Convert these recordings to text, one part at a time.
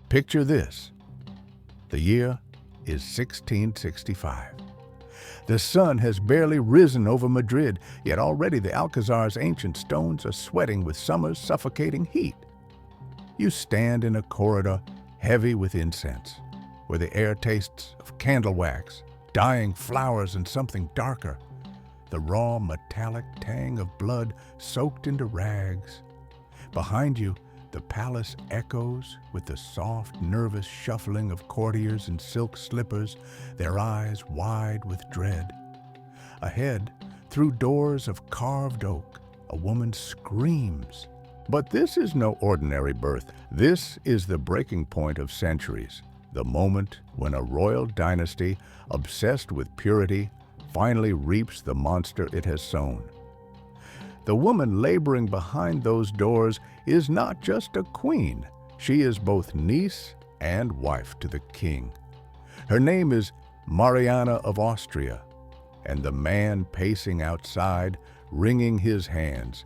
Picture this. The year is 1665. The sun has barely risen over Madrid, yet already the Alcazar's ancient stones are sweating with summer's suffocating heat. You stand in a corridor heavy with incense, where the air tastes of candle wax, dying flowers, and something darker, the raw metallic tang of blood soaked into rags. Behind you, the palace echoes with the soft, nervous shuffling of courtiers in silk slippers, their eyes wide with dread. Ahead, through doors of carved oak, a woman screams. But this is no ordinary birth. This is the breaking point of centuries, the moment when a royal dynasty, obsessed with purity, finally reaps the monster it has sown. The woman laboring behind those doors is not just a queen. She is both niece and wife to the king. Her name is Mariana of Austria, and the man pacing outside, wringing his hands,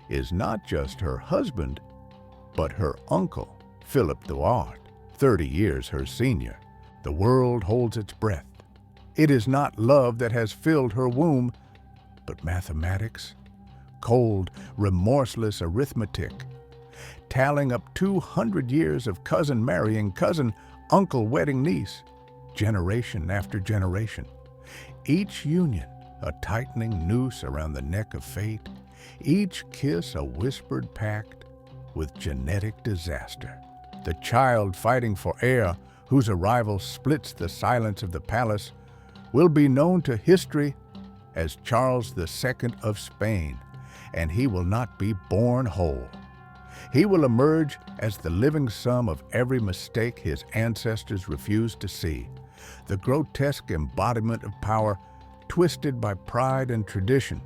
is not just her husband, but her uncle, Philip III, 30 years her senior. The world holds its breath. It is not love that has filled her womb, but mathematics, cold, remorseless arithmetic, tallying up 200 years of cousin marrying cousin, uncle wedding niece, generation after generation. Each union a tightening noose around the neck of fate, each kiss a whispered pact with genetic disaster. The child fighting for air, whose arrival splits the silence of the palace, will be known to history as Charles II of Spain, and he will not be born whole. He will emerge as the living sum of every mistake his ancestors refused to see, the grotesque embodiment of power twisted by pride and tradition,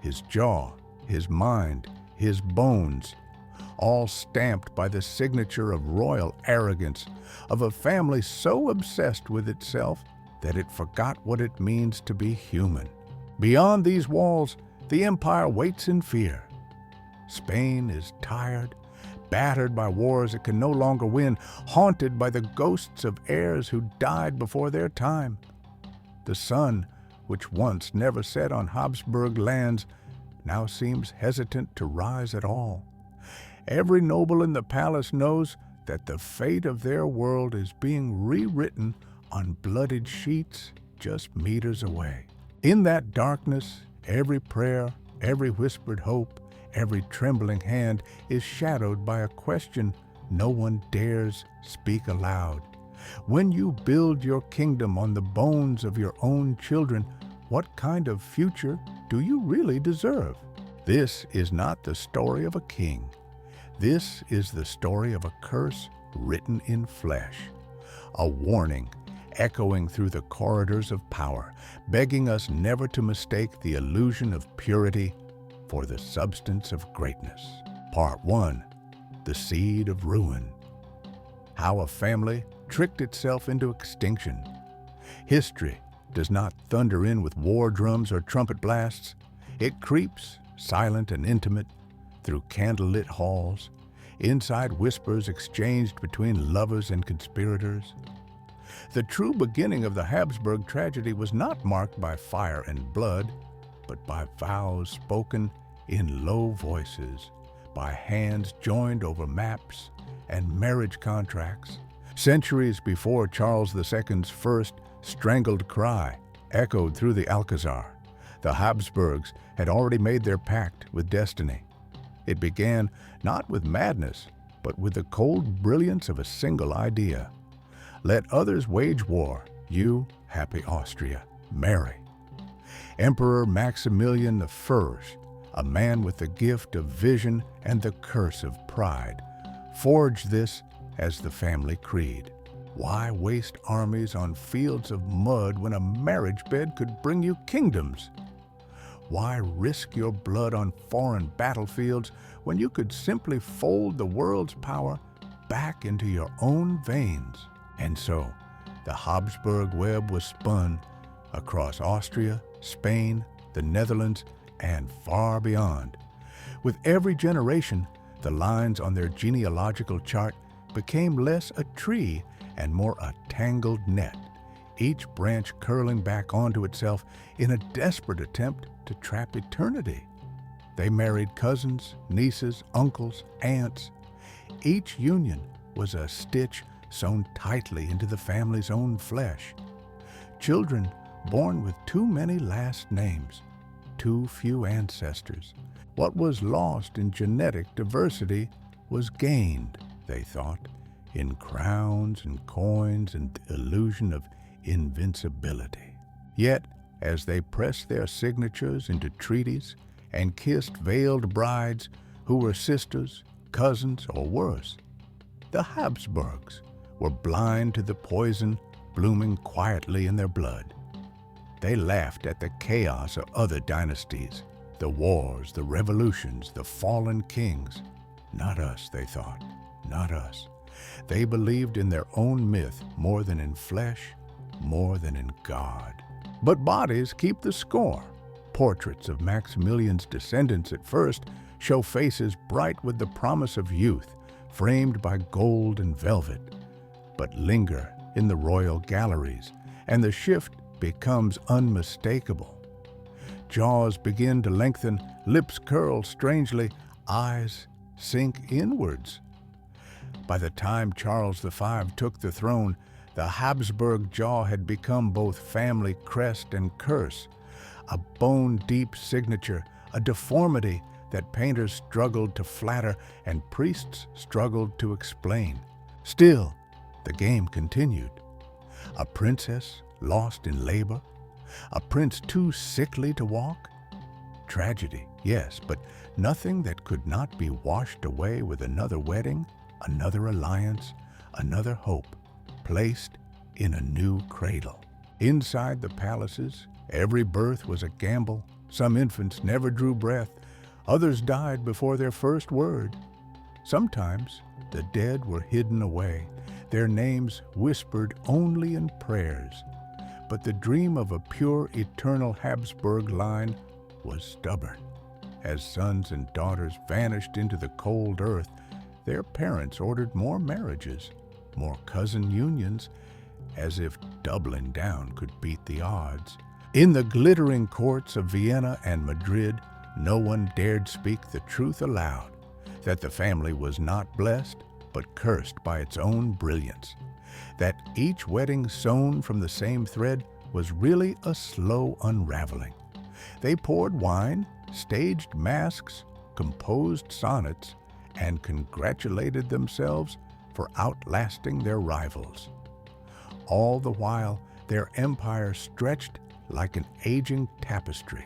his jaw, his mind, his bones, all stamped by the signature of royal arrogance, of a family so obsessed with itself that it forgot what it means to be human. Beyond these walls, the empire waits in fear. Spain is tired, battered by wars it can no longer win, haunted by the ghosts of heirs who died before their time. The sun, which once never set on Habsburg lands, now seems hesitant to rise at all. Every noble in the palace knows that the fate of their world is being rewritten on bloodied sheets just meters away. In that darkness, every prayer, every whispered hope, every trembling hand is shadowed by a question no one dares speak aloud. When you build your kingdom on the bones of your own children, what kind of future do you really deserve? This is not the story of a king. This is the story of a curse written in flesh, a warning echoing through the corridors of power, begging us never to mistake the illusion of purity for the substance of greatness. Part 1. The Seed of Ruin. How a family tricked itself into extinction. History does not thunder in with war drums or trumpet blasts. It creeps, silent and intimate, through candlelit halls, inside whispers exchanged between lovers and conspirators. The true beginning of the Habsburg tragedy was not marked by fire and blood, but by vows spoken in low voices, by hands joined over maps and marriage contracts. Centuries before Charles II's first strangled cry echoed through the Alcazar, the Habsburgs had already made their pact with destiny. It began not with madness, but with the cold brilliance of a single idea. Let others wage war, you, happy Austria, marry. Emperor Maximilian I, a man with the gift of vision and the curse of pride, forged this as the family creed. Why waste armies on fields of mud when a marriage bed could bring you kingdoms? Why risk your blood on foreign battlefields when you could simply fold the world's power back into your own veins? And so, the Habsburg web was spun across Austria, Spain, the Netherlands, and far beyond. With every generation, the lines on their genealogical chart became less a tree and more a tangled net, each branch curling back onto itself in a desperate attempt to trap eternity. They married cousins, nieces, uncles, aunts. Each union was a stitch sewn tightly into the family's own flesh. Children born with too many last names, too few ancestors. What was lost in genetic diversity was gained, they thought, in crowns and coins and the illusion of invincibility. Yet, as they pressed their signatures into treaties and kissed veiled brides who were sisters, cousins, or worse, the Habsburgs were blind to the poison blooming quietly in their blood. They laughed at the chaos of other dynasties, the wars, the revolutions, the fallen kings. Not us, they thought, not us. They believed in their own myth more than in flesh, more than in God. But bodies keep the score. Portraits of Maximilian's descendants at first show faces bright with the promise of youth, framed by gold and velvet, but linger in the royal galleries, and the shift becomes unmistakable. Jaws begin to lengthen, lips curl strangely, eyes sink inwards. By the time Charles V took the throne, the Habsburg jaw had become both family crest and curse, a bone-deep signature, a deformity that painters struggled to flatter and priests struggled to explain. Still, the game continued. A princess lost in labor? A prince too sickly to walk? Tragedy, yes, but nothing that could not be washed away with another wedding, another alliance, another hope, placed in a new cradle. Inside the palaces, every birth was a gamble. Some infants never drew breath. Others died before their first word. Sometimes the dead were hidden away, their names whispered only in prayers. But the dream of a pure, eternal Habsburg line was stubborn. As sons and daughters vanished into the cold earth, their parents ordered more marriages, more cousin unions, as if doubling down could beat the odds. In the glittering courts of Vienna and Madrid, no one dared speak the truth aloud, that the family was not blessed, but cursed by its own brilliance, that each wedding sewn from the same thread was really a slow unraveling. They poured wine, staged masks, composed sonnets, and congratulated themselves for outlasting their rivals. All the while, their empire stretched like an aging tapestry,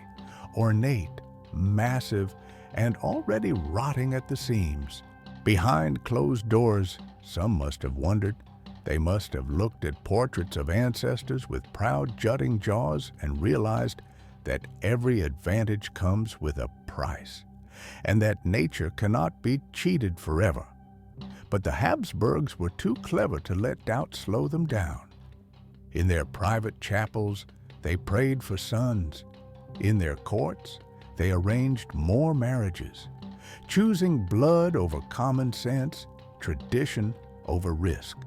ornate, massive, and already rotting at the seams. Behind closed doors, some must have wondered. They must have looked at portraits of ancestors with proud jutting jaws and realized that every advantage comes with a price, and that nature cannot be cheated forever. But the Habsburgs were too clever to let doubt slow them down. In their private chapels, they prayed for sons. In their courts, they arranged more marriages, choosing blood over common sense, tradition over risk.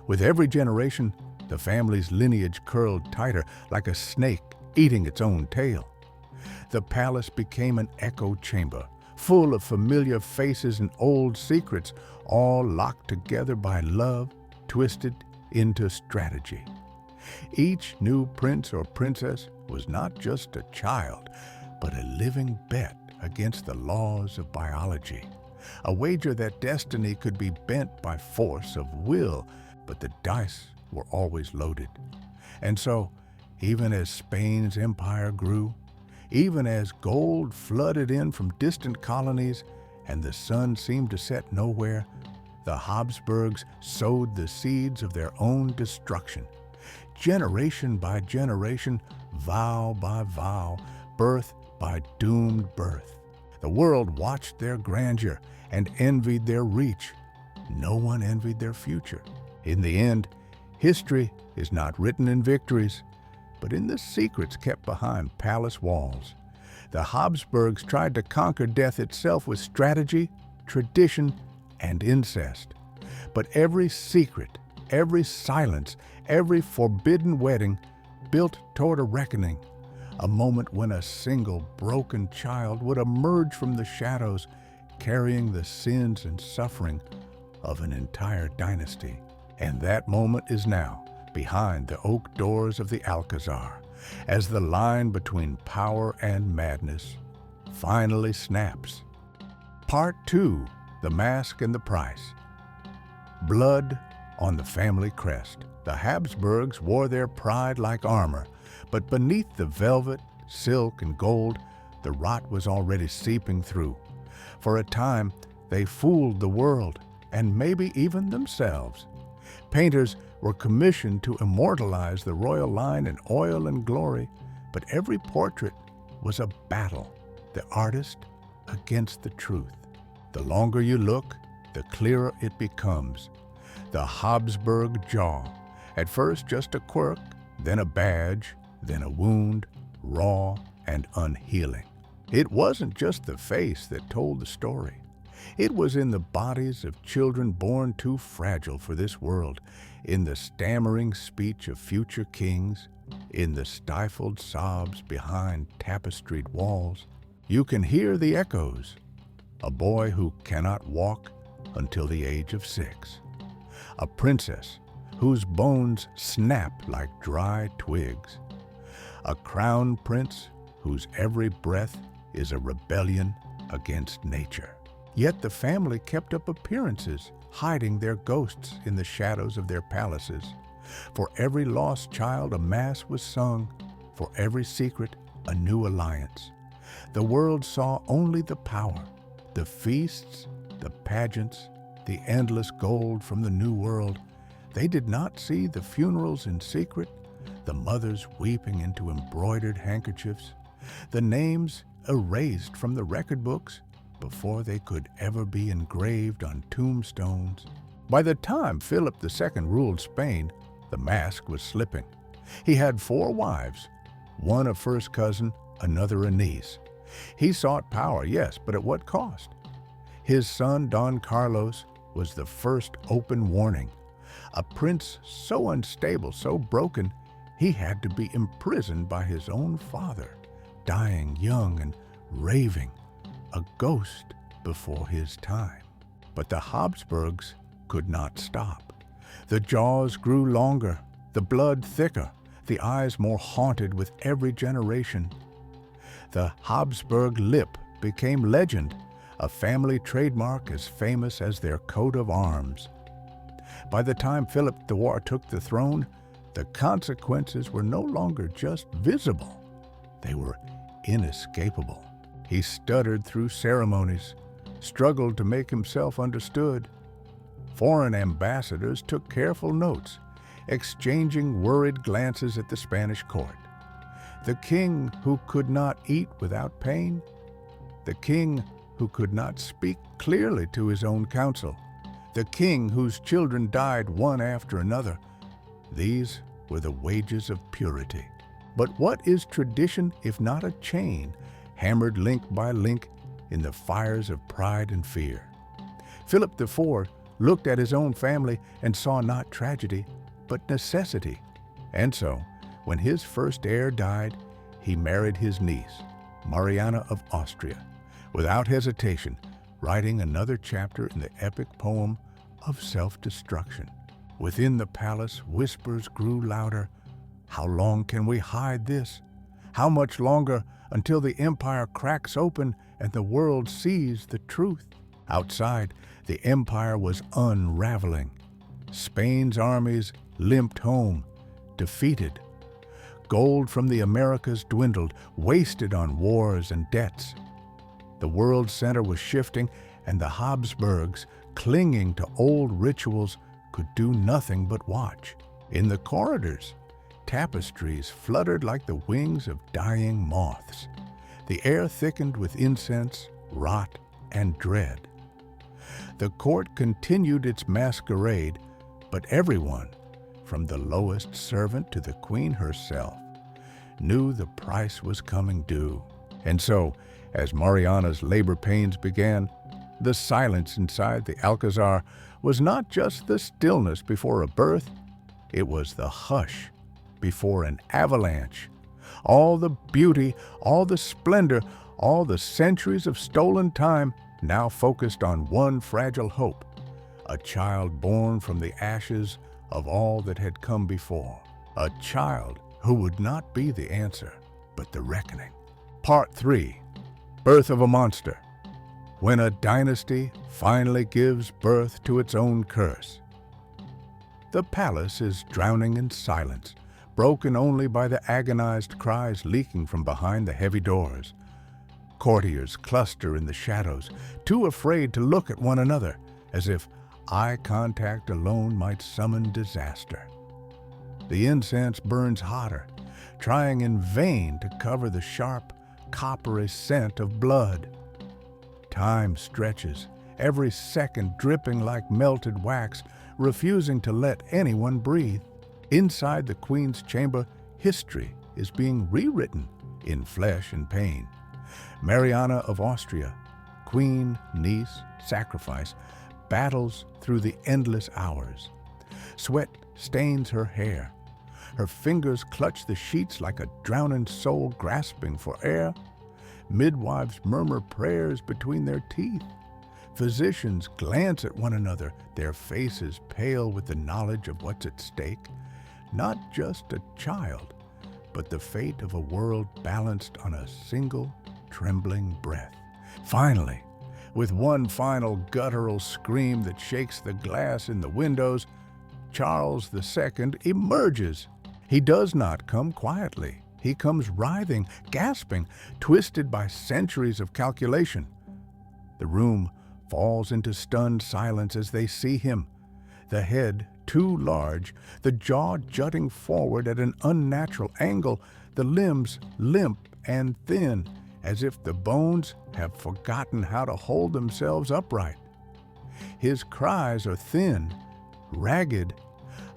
With every generation, the family's lineage curled tighter, like a snake eating its own tail. The palace became an echo chamber, full of familiar faces and old secrets, all locked together by love, twisted into strategy. Each new prince or princess was not just a child, but a living bet against the laws of biology, a wager that destiny could be bent by force of will, but the dice were always loaded. And so, even as Spain's empire grew, even as gold flooded in from distant colonies and the sun seemed to set nowhere, the Habsburgs sowed the seeds of their own destruction. Generation by generation, vow by vow, birth by doomed birth. The world watched their grandeur and envied their reach. No one envied their future. In the end, history is not written in victories, but in the secrets kept behind palace walls. The Habsburgs tried to conquer death itself with strategy, tradition, and incest. But every secret, every silence, every forbidden wedding built toward a reckoning, a moment when a single broken child would emerge from the shadows carrying the sins and suffering of an entire dynasty. And that moment is now behind the oak doors of the Alcazar, as the line between power and madness finally snaps. Part 2, The Mask and the Price. Blood on the family crest. The Habsburgs wore their pride like armor, but beneath the velvet, silk, and gold, the rot was already seeping through. For a time, they fooled the world, and maybe even themselves. Painters were commissioned to immortalize the royal line in oil and glory, but every portrait was a battle, the artist against the truth. The longer you look, the clearer it becomes. The Habsburg jaw, at first just a quirk, then a badge, then a wound, raw and unhealing. It wasn't just the face that told the story. It was in the bodies of children born too fragile for this world, in the stammering speech of future kings, in the stifled sobs behind tapestried walls. You can hear the echoes. A boy who cannot walk until the age of 6. A princess whose bones snap like dry twigs. A crown prince whose every breath is a rebellion against nature. Yet the family kept up appearances, hiding their ghosts in the shadows of their palaces. For every lost child, a mass was sung. For every secret, a new alliance. The world saw only the power, the feasts, the pageants, the endless gold from the new world. They did not see the funerals in secret, the mothers weeping into embroidered handkerchiefs, the names erased from the record books before they could ever be engraved on tombstones. By the time Philip II ruled Spain, the mask was slipping. He had 4 wives, one a first cousin, another a niece. He sought power, yes, but at what cost? His son, Don Carlos, was the first open warning. A prince so unstable, so broken, he had to be imprisoned by his own father, dying young and raving, a ghost before his time. But the Habsburgs could not stop. The jaws grew longer, the blood thicker, the eyes more haunted with every generation. The Habsburg lip became legend, a family trademark as famous as their coat of arms. By the time Philip IV took the throne, the consequences were no longer just visible. They were inescapable. He stuttered through ceremonies, struggled to make himself understood. Foreign ambassadors took careful notes, exchanging worried glances at the Spanish court. The king who could not eat without pain, the king who could not speak clearly to his own council, the king whose children died one after another. These were the wages of purity. But what is tradition if not a chain, hammered link by link in the fires of pride and fear? Philip IV looked at his own family and saw not tragedy, but necessity. And so, when his first heir died, he married his niece, Mariana of Austria, without hesitation, writing another chapter in the epic poem of self-destruction. Within the palace, whispers grew louder. How long can we hide this? How much longer until the empire cracks open and the world sees the truth? Outside, the empire was unraveling. Spain's armies limped home, defeated. Gold from the Americas dwindled, wasted on wars and debts. The world center was shifting, and the Habsburgs, clinging to old rituals, could do nothing but watch. In the corridors, tapestries fluttered like the wings of dying moths. The air thickened with incense, rot, and dread. The court continued its masquerade, but everyone, from the lowest servant to the queen herself, knew the price was coming due. And so, as Mariana's labor pains began, The silence inside the Alcazar was not just the stillness before a birth, it was the hush before an avalanche. All the beauty, all the splendor, all the centuries of stolen time now focused on one fragile hope, a child born from the ashes of all that had come before. A child who would not be the answer, but the reckoning. Part 3. Birth of a Monster. When a dynasty finally gives birth to its own curse. The palace is drowning in silence, broken only by the agonized cries leaking from behind the heavy doors. Courtiers cluster in the shadows, too afraid to look at one another, as if eye contact alone might summon disaster. The incense burns hotter, trying in vain to cover the sharp, coppery scent of blood. Time stretches, every second dripping like melted wax, refusing to let anyone breathe. Inside the Queen's chamber, history is being rewritten in flesh and pain. Mariana of Austria, queen, niece, sacrifice, battles through the endless hours. Sweat stains her hair. Her fingers clutch the sheets like a drowning soul grasping for air. Midwives murmur prayers between their teeth. Physicians glance at one another, their faces pale with the knowledge of what's at stake. Not just a child, but the fate of a world balanced on a single, trembling breath. Finally, with one final guttural scream that shakes the glass in the windows, Charles II emerges. He does not come quietly. He comes writhing, gasping, twisted by centuries of calculation. The room falls into stunned silence as they see him. The head too large, the jaw jutting forward at an unnatural angle, the limbs limp and thin, as if the bones have forgotten how to hold themselves upright. His cries are thin, ragged,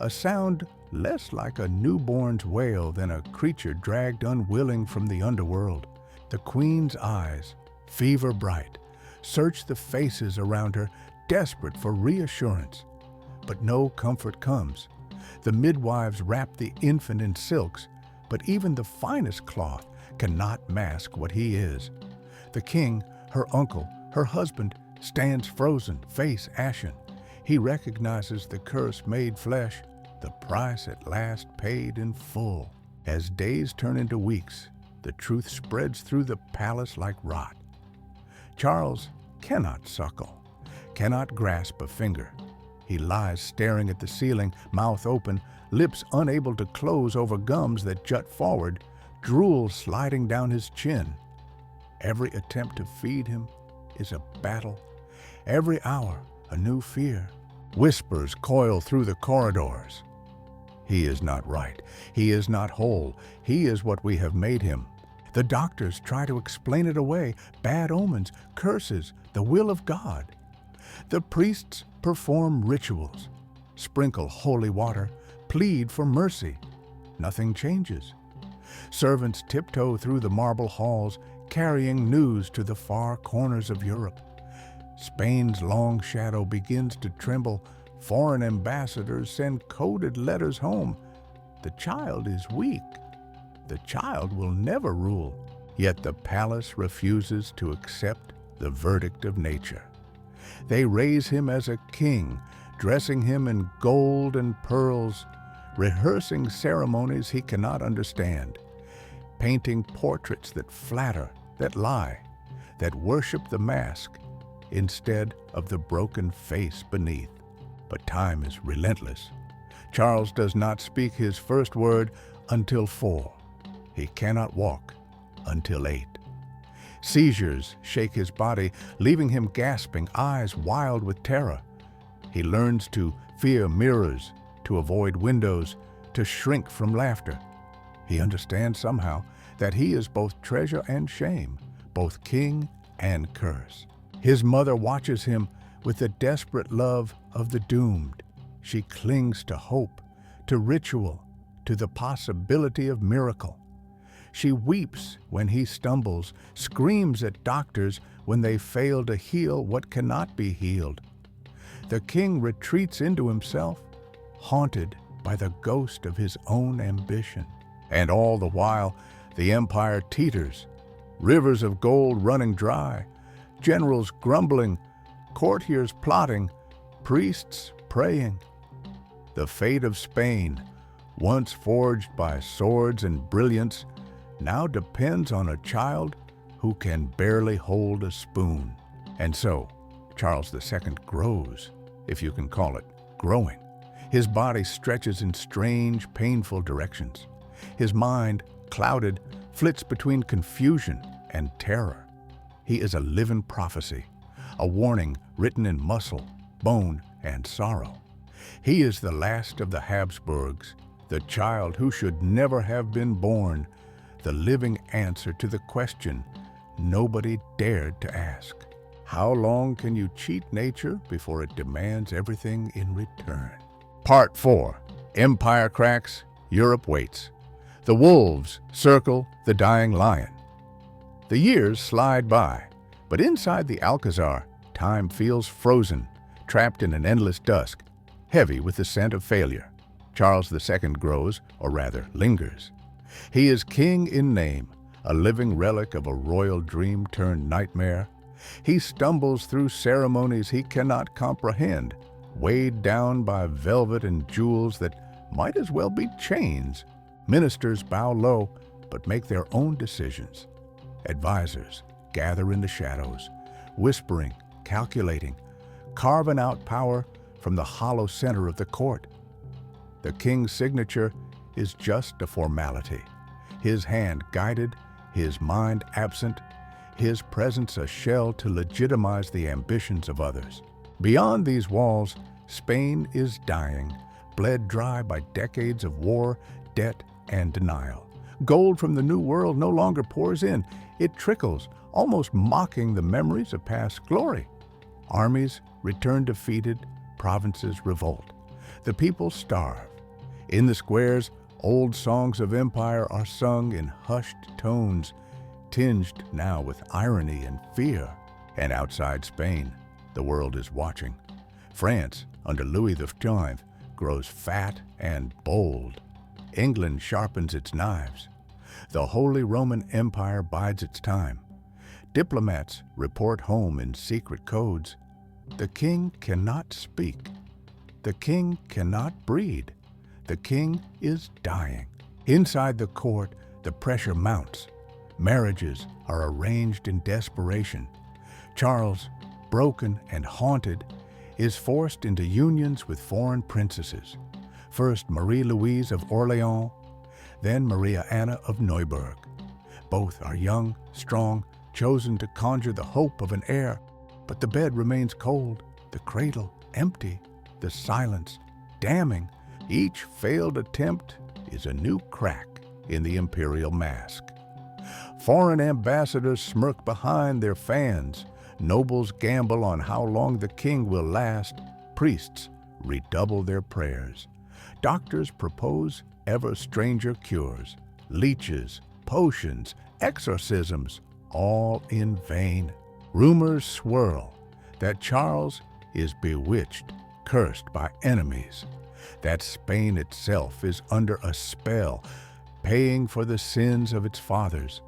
a sound less like a newborn's wail than a creature dragged unwilling from the underworld. The Queen's eyes, fever bright, search the faces around her, desperate for reassurance. But no comfort comes. The midwives wrap the infant in silks, but even the finest cloth cannot mask what he is. The king, her uncle, her husband, stands frozen, face ashen. He recognizes the curse made flesh, the price at last paid in full. As days turn into weeks, the truth spreads through the palace like rot. Charles cannot suckle, cannot grasp a finger. He lies staring at the ceiling, mouth open, lips unable to close over gums that jut forward, drool sliding down his chin. Every attempt to feed him is a battle. Every hour, a new fear. Whispers coil through the corridors. He is not right. He is not whole. He is what we have made him. The doctors try to explain it away. Bad omens, curses, the will of God. The priests perform rituals, sprinkle holy water, plead for mercy. Nothing changes. Servants tiptoe through the marble halls, carrying news to the far corners of Europe. Spain's long shadow begins to tremble. Foreign ambassadors send coded letters home. The child is weak. The child will never rule. Yet the palace refuses to accept the verdict of nature. They raise him as a king, dressing him in gold and pearls, rehearsing ceremonies he cannot understand, painting portraits that flatter, that lie, that worship the mask instead of the broken face beneath. But time is relentless. Charles does not speak his first word until 4. He cannot walk until 8. Seizures shake his body, leaving him gasping, eyes wild with terror. He learns to fear mirrors, to avoid windows, to shrink from laughter. He understands somehow that he is both treasure and shame, both king and curse. His mother watches him with the desperate love of the doomed. She clings to hope, to ritual, to the possibility of miracle. She weeps when he stumbles, screams at doctors when they fail to heal what cannot be healed. The king retreats into himself, haunted by the ghost of his own ambition. And all the while, the empire teeters, rivers of gold running dry, generals grumbling, courtiers plotting, priests praying. The fate of Spain, once forged by swords and brilliance, now depends on a child who can barely hold a spoon. And so, Charles II grows, if you can call it growing. His body stretches in strange, painful directions. His mind, clouded, flits between confusion and terror. He is a living prophecy, a warning written in muscle, bone, and sorrow. He is the last of the Habsburgs, the child who should never have been born, the living answer to the question nobody dared to ask. How long can you cheat nature before it demands everything in return? Part 4. Empire cracks, Europe waits. The wolves circle the dying lion. The years slide by, but inside the Alcazar, time feels frozen, trapped in an endless dusk, heavy with the scent of failure. Charles II grows, or rather lingers. He is king in name, a living relic of a royal dream turned nightmare. He stumbles through ceremonies he cannot comprehend, weighed down by velvet and jewels that might as well be chains. Ministers bow low, but make their own decisions. Advisors gather in the shadows, whispering, calculating, carving out power from the hollow center of the court. The king's signature is just a formality, his hand guided, his mind absent, his presence a shell to legitimize the ambitions of others. Beyond these walls, Spain is dying, bled dry by decades of war, debt, and denial. Gold from the New World no longer pours in. It trickles, almost mocking the memories of past glory. Armies return defeated, provinces revolt. The people starve. In the squares, old songs of empire are sung in hushed tones, tinged now with irony and fear. And outside Spain, the world is watching. France, under Louis XV, grows fat and bold. England sharpens its knives. The Holy Roman Empire bides its time. Diplomats report home in secret codes. The king cannot speak. The king cannot breed. The king is dying. Inside the court, the pressure mounts. Marriages are arranged in desperation. Charles, broken and haunted, is forced into unions with foreign princesses. First Marie-Louise of Orléans, then Maria Anna of Neuburg. Both are young, strong, chosen to conjure the hope of an heir. But the bed remains cold, the cradle empty, the silence damning. Each failed attempt is a new crack in the imperial mask. Foreign ambassadors smirk behind their fans. Nobles gamble on how long the king will last. Priests redouble their prayers. Doctors propose ever stranger cures. Leeches, potions, exorcisms, all in vain. Rumors swirl that Charles is bewitched, cursed by enemies, that Spain itself is under a spell, paying for the sins of its fathers,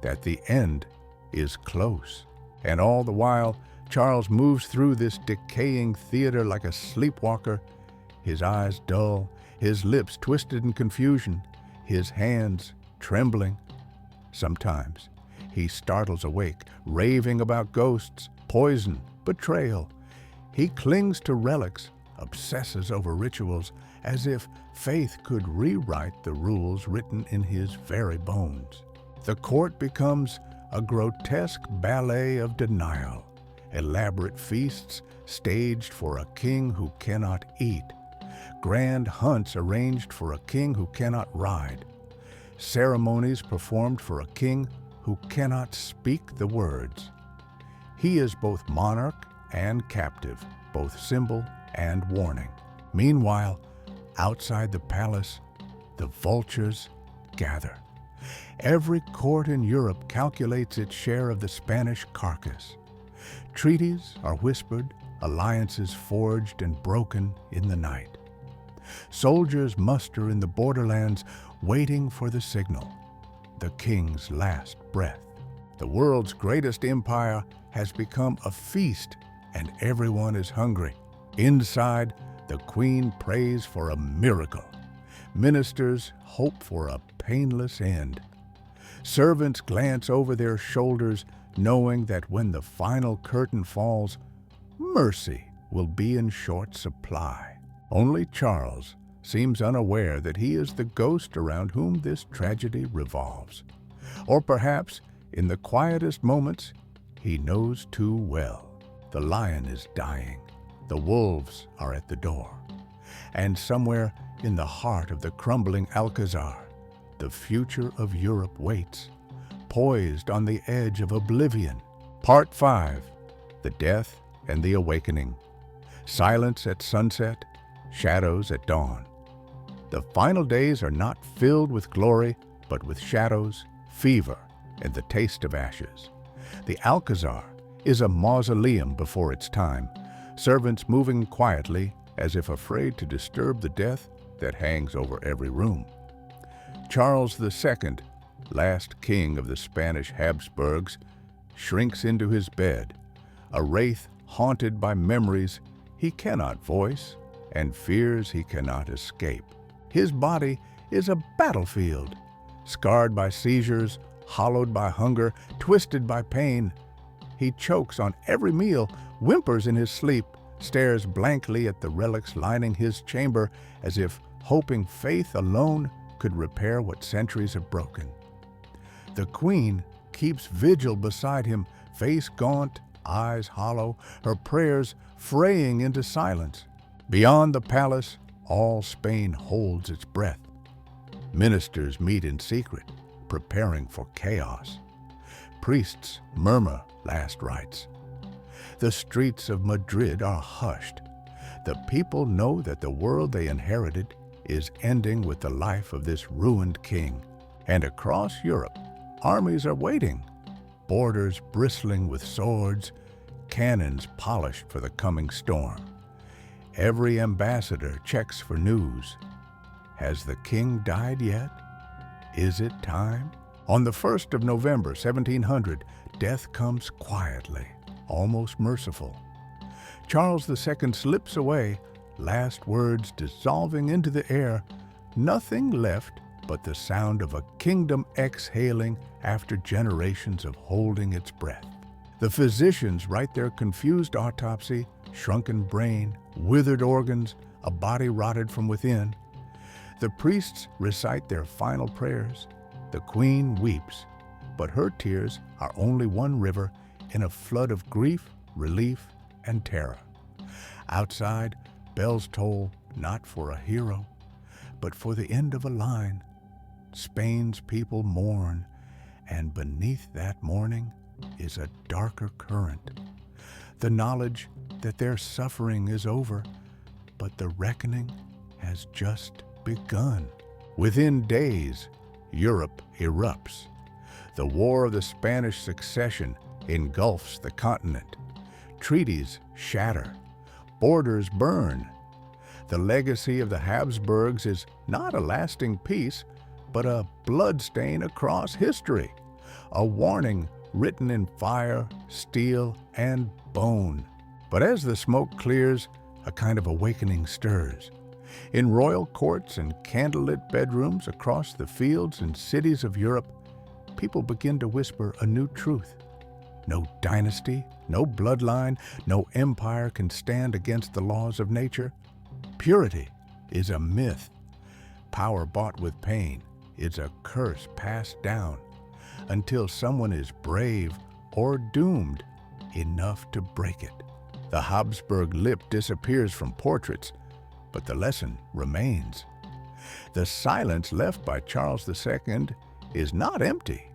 that the end is close. And all the while, Charles moves through this decaying theater like a sleepwalker, his eyes dull, his lips twisted in confusion, his hands trembling. Sometimes he startles awake, raving about ghosts, poison, betrayal. He clings to relics, obsesses over rituals, as if faith could rewrite the rules written in his very bones. The court becomes a grotesque ballet of denial, elaborate feasts staged for a king who cannot eat, grand hunts arranged for a king who cannot ride, ceremonies performed for a king who cannot speak the words. He is both monarch and captive, both symbol and warning. Meanwhile, outside the palace, the vultures gather. Every court in Europe calculates its share of the Spanish carcass. Treaties are whispered, alliances forged and broken in the night. Soldiers muster in the borderlands, waiting for the signal, the king's last breath. The world's greatest empire has become a feast, and everyone is hungry. Inside, the queen prays for a miracle. Ministers hope for a painless end. Servants glance over their shoulders, knowing that when the final curtain falls, mercy will be in short supply. Only Charles seems unaware that he is the ghost around whom this tragedy revolves. Or perhaps, in the quietest moments, he knows too well. The lion is dying. The wolves are at the door. And somewhere in the heart of the crumbling Alcazar, the future of Europe waits, poised on the edge of oblivion. Part 5. The Death and the Awakening. Silence at sunset, shadows at dawn. The final days are not filled with glory, but with shadows, fever, and the taste of ashes. The Alcazar is a mausoleum before its time, servants moving quietly as if afraid to disturb the death that hangs over every room. Charles II, last king of the Spanish Habsburgs, shrinks into his bed, a wraith haunted by memories he cannot voice and fears he cannot escape. His body is a battlefield, scarred by seizures, hollowed by hunger, twisted by pain. He chokes on every meal, whimpers in his sleep, stares blankly at the relics lining his chamber as if hoping faith alone could repair what centuries have broken. The queen keeps vigil beside him, face gaunt, eyes hollow, her prayers fraying into silence. Beyond the palace, all Spain holds its breath. Ministers meet in secret, preparing for chaos. Priests murmur last rites. The streets of Madrid are hushed. The people know that the world they inherited is ending with the life of this ruined king. And across Europe, armies are waiting, borders bristling with swords, cannons polished for the coming storm. Every ambassador checks for news. Has the king died yet? Is it time? On the 1st of November, 1700, death comes quietly, almost merciful. Charles II slips away, last words dissolving into the air, nothing left but the sound of a kingdom exhaling after generations of holding its breath. The physicians write their confused autopsy, shrunken brain, withered organs, a body rotted from within. The priests recite their final prayers. The queen weeps, but her tears are only one river in a flood of grief, relief, and terror. Outside, bells toll not for a hero, but for the end of a line. Spain's people mourn, and beneath that mourning is a darker current. The knowledge that their suffering is over, but the reckoning has just begun. Within days, Europe erupts. The War of the Spanish Succession engulfs the continent. Treaties shatter. Borders burn. The legacy of the Habsburgs is not a lasting peace, but a bloodstain across history, a warning written in fire, steel, and bone. But as the smoke clears, a kind of awakening stirs. In royal courts and candlelit bedrooms across the fields and cities of Europe, people begin to whisper a new truth. No dynasty, no bloodline, no empire can stand against the laws of nature. Purity is a myth. Power bought with pain is a curse passed down until someone is brave or doomed enough to break it. The Habsburg lip disappears from portraits, but the lesson remains. The silence left by Charles II is not empty.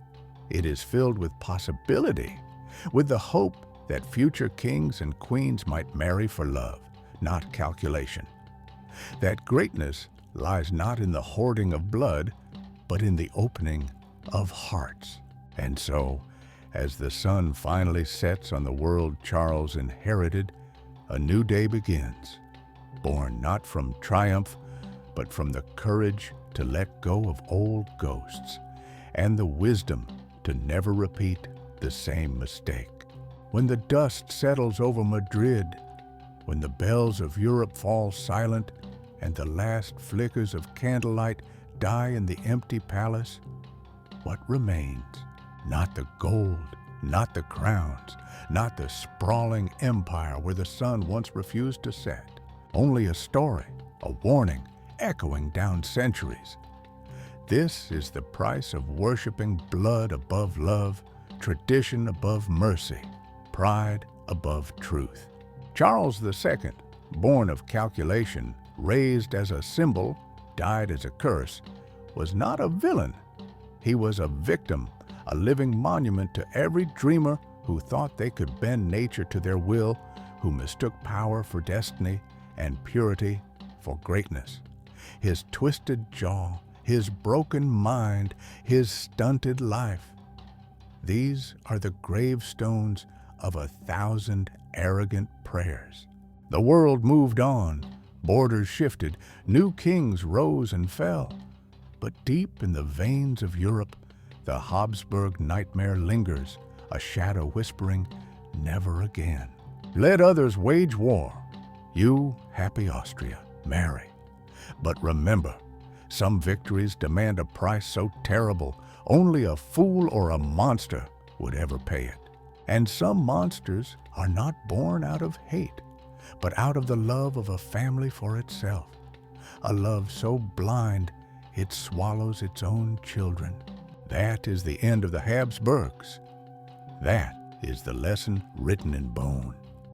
It is filled with possibility, with the hope that future kings and queens might marry for love, not calculation. That greatness lies not in the hoarding of blood, but in the opening of hearts. And so, as the sun finally sets on the world Charles inherited, a new day begins, born not from triumph, but from the courage to let go of old ghosts and the wisdom to never repeat the same mistake. When the dust settles over Madrid, when the bells of Europe fall silent and the last flickers of candlelight die in the empty palace, what remains? Not the gold, not the crowns, not the sprawling empire where the sun once refused to set. Only a story, a warning, echoing down centuries. This is the price of worshiping blood above love, tradition above mercy, pride above truth. Charles II, born of calculation, raised as a symbol, died as a curse, was not a villain. He was a victim, a living monument to every dreamer who thought they could bend nature to their will, who mistook power for destiny and purity for greatness. His twisted jaw, his broken mind, his stunted life. These are the gravestones of 1,000 arrogant prayers. The world moved on, borders shifted, new kings rose and fell. But deep in the veins of Europe, the Habsburg nightmare lingers, a shadow whispering, never again. Let others wage war. You, happy Austria, marry. But remember, some victories demand a price so terrible, only a fool or a monster would ever pay it. And some monsters are not born out of hate, but out of the love of a family for itself. A love so blind it swallows its own children. That is the end of the Habsburgs. That is the lesson written in bone.